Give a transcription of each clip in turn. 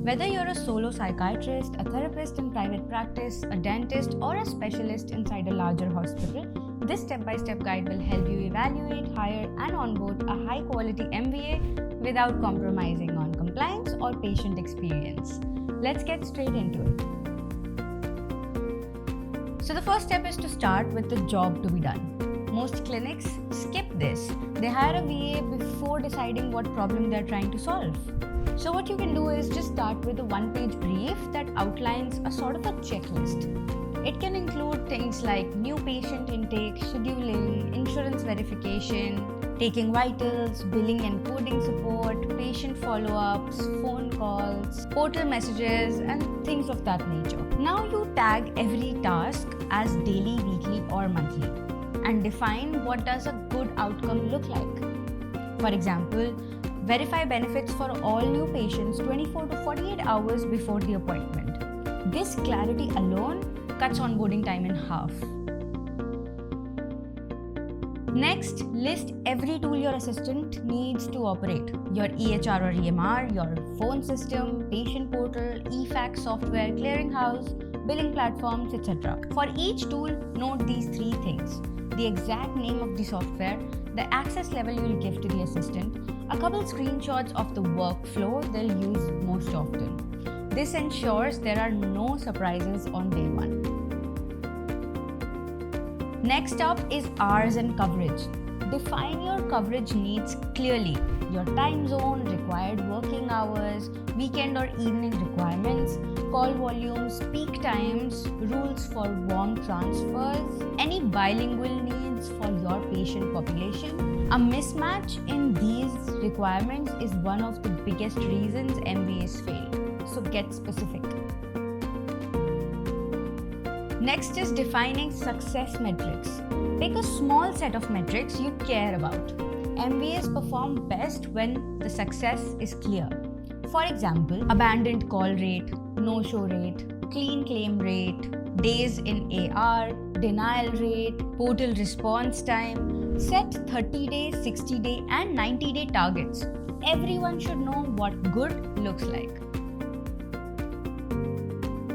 Whether you're a solo psychiatrist, a therapist in private practice, a dentist, or a specialist inside a larger hospital, this step-by-step guide will help you evaluate, hire, and onboard a high-quality MVA without compromising on compliance or patient experience. Let's get straight into it. So the first step is to start with the job to be done. Most clinics skip this. They hire a VA before deciding what problem they're trying to solve. So what you can do is just start with a one-page brief that outlines a sort of a checklist. It can include things like new patient intake, scheduling, insurance verification, taking vitals, billing and coding support, patient follow-ups, phone calls, portal messages, and things of that nature. Now you tag every task as daily, weekly, or monthly and define what does a good outcome look like. For example, verify benefits for all new patients 24 to 48 hours before the appointment. This clarity alone cuts onboarding time in half. Next, list every tool your assistant needs to operate. Your EHR or EMR, your phone system, patient portal, eFax software, clearinghouse, billing platforms, etc. For each tool, note these three things: the exact name of the software, the access level you'll give to the assistant, a couple screenshots of the workflow they'll use most often. This ensures there are no surprises on day one. Next up is hours and coverage. Define your coverage needs clearly. Your time zone, required working hours, weekend or evening requirements, call volumes, peak times, rules for warm transfers, any bilingual needs for your patient population. A mismatch in these requirements is one of the biggest reasons MVAs fail. So get specific. Next is defining success metrics. Pick a small set of metrics you care about. MVAs perform best when the success is clear. For example, abandoned call rate, no-show rate, clean claim rate, days in AR, denial rate, portal response time. Set 30-day, 60-day, and 90-day targets. Everyone should know what good looks like.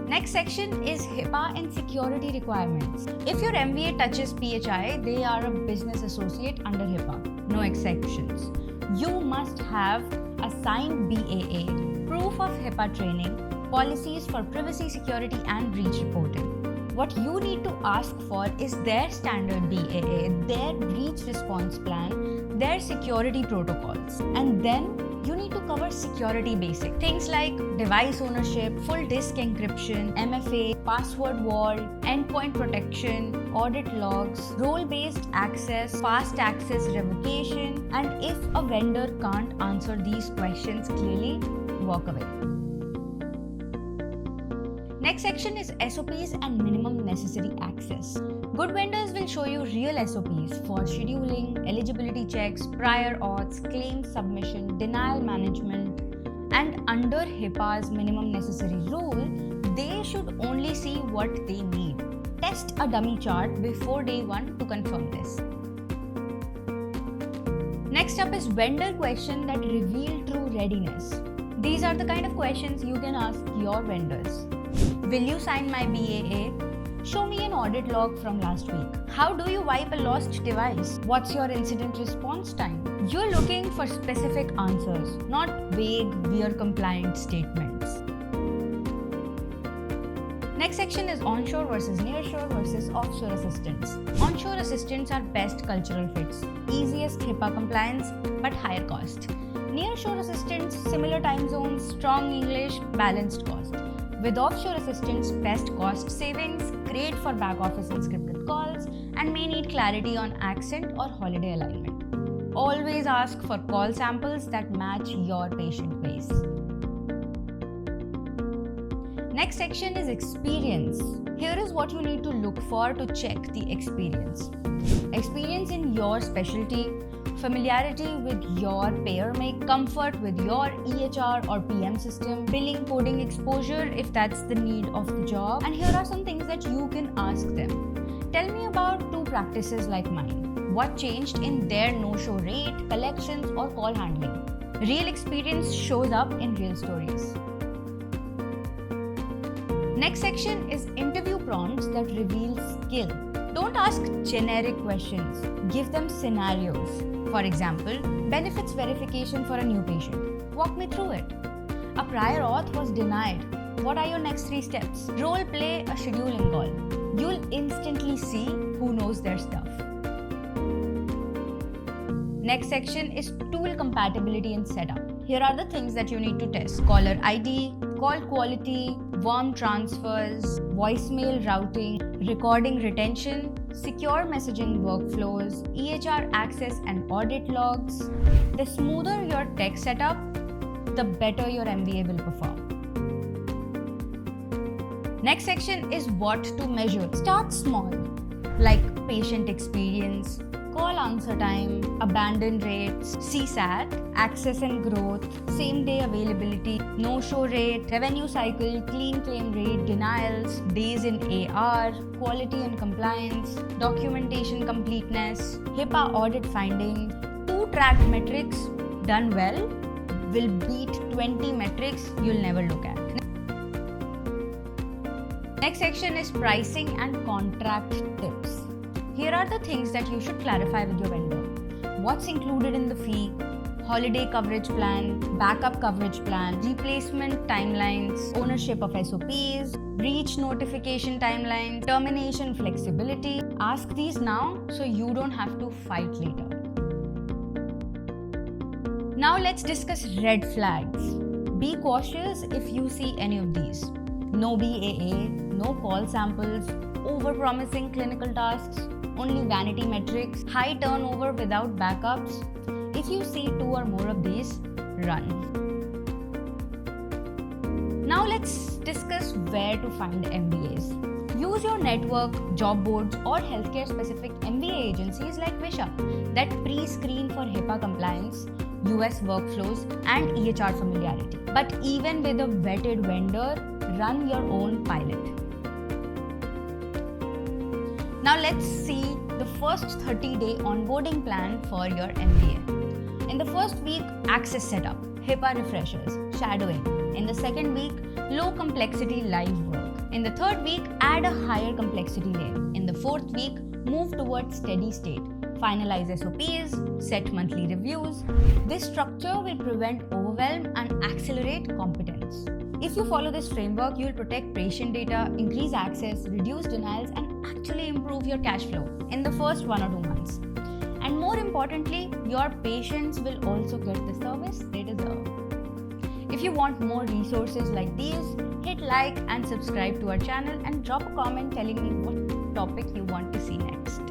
Next section is HIPAA and security requirements. If your MVA touches PHI, they are a business associate under HIPAA. No exceptions. You must have a signed BAA, proof of HIPAA training, policies for privacy, security, and breach reporting. What you need to ask for is their standard BAA, their breach response plan, their security protocols, and then you need to cover security basics. Things like device ownership, full disk encryption, MFA, password wall, endpoint protection, audit logs, role-based access, fast access revocation, and if a vendor can't answer these questions clearly, walk away. Next section is SOPs and minimum necessary access. Good vendors will show you real SOPs for scheduling, eligibility checks, prior auths, claim submission, denial management, and under HIPAA's minimum necessary rule, they should only see what they need. Test a dummy chart before day one to confirm this. Next up is vendor question that reveal true readiness. These are the kind of questions you can ask your vendors. Will you sign my BAA? Show me an audit log from last week. How do you wipe a lost device? What's your incident response time? You're looking for specific answers, not vague, we're compliant statements. Next section is onshore versus nearshore versus offshore assistants. Onshore assistants are best cultural fits, easiest HIPAA compliance, but higher cost. Nearshore assistants, similar time zones, strong English, balanced cost. With offshore assistants, best cost savings, great for back office and scripted calls, and may need clarity on accent or holiday alignment. Always ask for call samples that match your patient base. Next section is experience. Here is what you need to look for to check the experience. Experience in your specialty, familiarity with your payer mix, comfort with your EHR or PM system, billing, coding exposure if that's the need of the job. And here are some things that you can ask them. Tell me about two practices like mine. What changed in their no-show rate, collections, or call handling? Real experience shows up in real stories. Next section is interview prompts that reveal skill. Don't ask generic questions, give them scenarios. For example, benefits verification for a new patient. Walk me through it. A prior auth was denied. What are your next 3 steps? Role play a scheduling call. You'll instantly see who knows their stuff. Next section is tool compatibility and setup. Here are the things that you need to test: caller ID, call quality, warm transfers, voicemail routing, recording retention, secure messaging workflows, EHR access and audit logs. The smoother your tech setup, the better your MVA will perform. Next section is what to measure. Start small, like patient experience, call answer time, abandon rates, CSAT, access and growth, same day availability, no-show rate, revenue cycle, clean claim rate, denials, days in AR, quality and compliance, documentation completeness, HIPAA audit finding. 2 tracked metrics done well will beat 20 metrics you'll never look at. Next section is pricing and contract tips. Here are the things that you should clarify with your vendor. What's included in the fee, holiday coverage plan, backup coverage plan, replacement timelines, ownership of SOPs, breach notification timeline, termination flexibility. Ask these now so you don't have to fight later. Now let's discuss red flags. Be cautious if you see any of these. No BAA, no call samples, over-promising clinical tasks, only vanity metrics, high turnover without backups. If you see 2 or more of these, run. Now let's discuss where to find MVAs. Use your network, job boards or healthcare-specific MVA agencies like Visha that pre-screen for HIPAA compliance, US workflows and EHR familiarity. But even with a vetted vendor, run your own pilot. Now let's see the first 30-day onboarding plan for your MVA. In the first week, access setup, HIPAA refreshers, shadowing. In the second week, low complexity live work. In the third week, add a higher complexity layer. In the fourth week, move towards steady state. Finalize SOPs, set monthly reviews. This structure will prevent overwhelm and accelerate competence. If you follow this framework, you will protect patient data, increase access, reduce denials, and actually improve your cash flow in the first 1 or 2 months. And more importantly, your patients will also get the service they deserve. If you want more resources like these, hit like and subscribe to our channel and drop a comment telling me what topic you want to see next.